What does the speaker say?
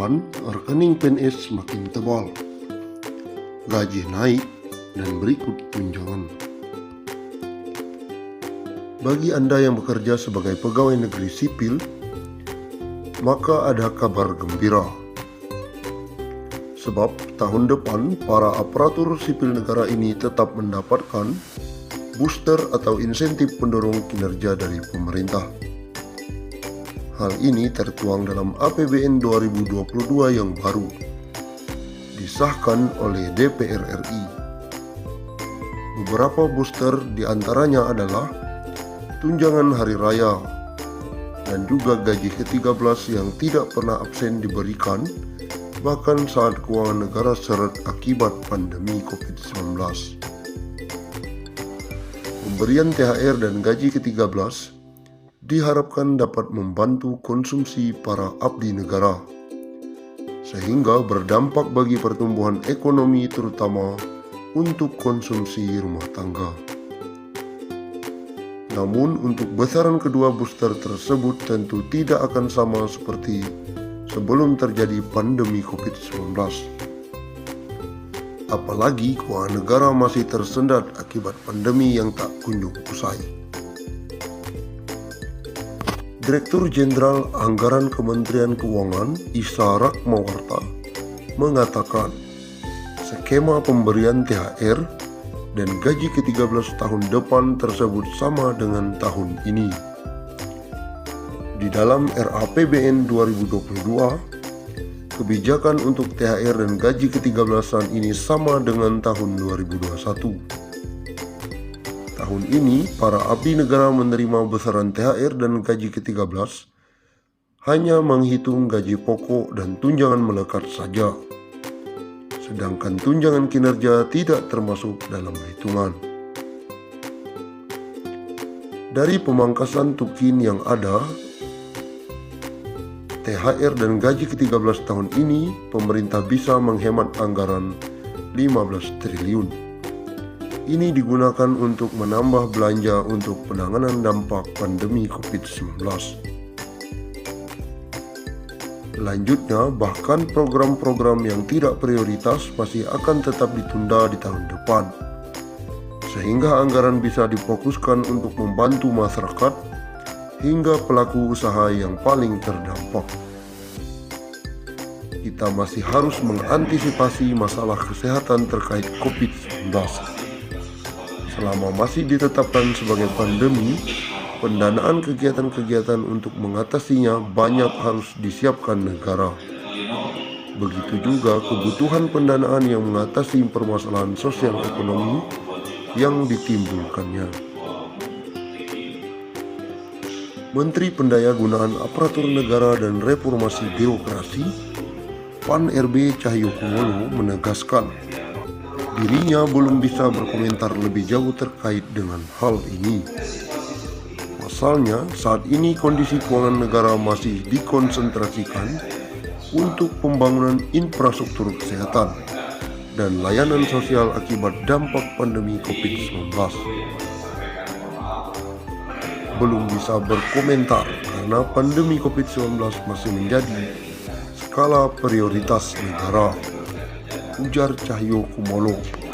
depan, rekening PNS semakin tebal. Gaji naik dan berikut tunjangan. Bagi Anda yang bekerja sebagai pegawai negeri sipil, maka ada kabar gembira. Sebab tahun depan para aparatur sipil negara ini tetap mendapatkan booster atau insentif pendorong kinerja dari pemerintah. Hal ini tertuang dalam APBN 2022 yang baru disahkan oleh DPR RI. Beberapa booster diantaranya adalah tunjangan hari raya dan juga gaji ke-13 yang tidak pernah absen diberikan bahkan saat keuangan negara seret akibat pandemi COVID-19. Pemberian THR dan gaji ke-13 diharapkan dapat membantu konsumsi para abdi negara, sehingga berdampak bagi pertumbuhan ekonomi terutama untuk konsumsi rumah tangga. Namun untuk besaran kedua booster tersebut tentu tidak akan sama seperti sebelum terjadi pandemi COVID-19. Apalagi keuangan negara masih tersendat akibat pandemi yang tak kunjung usai. Direktur Jenderal Anggaran Kementerian Keuangan Isa Ratmawarta mengatakan skema pemberian THR dan gaji ke-13 tahun depan tersebut sama dengan tahun ini. Di dalam RAPBN 2022, kebijakan untuk THR dan gaji ke-13an ini sama dengan tahun 2021. Tahun ini, para abdi negara menerima besaran THR dan gaji ke-13 hanya menghitung gaji pokok dan tunjangan melekat saja. Sedangkan tunjangan kinerja tidak termasuk dalam hitungan. Dari pemangkasan tukin yang ada, THR dan gaji ke-13 tahun ini, pemerintah bisa menghemat anggaran 15 triliun. Ini digunakan untuk menambah belanja untuk penanganan dampak pandemi COVID-19. Selanjutnya, bahkan program-program yang tidak prioritas masih akan tetap ditunda di tahun depan, sehingga anggaran bisa difokuskan untuk membantu masyarakat hingga pelaku usaha yang paling terdampak. Kita masih harus mengantisipasi masalah kesehatan terkait COVID-19. Selama masih ditetapkan sebagai pandemi, pendanaan kegiatan-kegiatan untuk mengatasinya banyak harus disiapkan negara. Begitu juga kebutuhan pendanaan yang mengatasi permasalahan sosial ekonomi yang ditimbulkannya. Menteri Pendayagunaan Aparatur Negara dan Reformasi Birokrasi, PAN RB Cahyokumolo menegaskan dirinya belum bisa berkomentar lebih jauh terkait dengan hal ini. Pasalnya, saat ini kondisi keuangan negara masih dikonsentrasikan untuk pembangunan infrastruktur kesehatan dan layanan sosial akibat dampak pandemi COVID-19. Belum bisa berkomentar karena pandemi COVID-19 masih menjadi skala prioritas negara, ujar Cahyokumolo.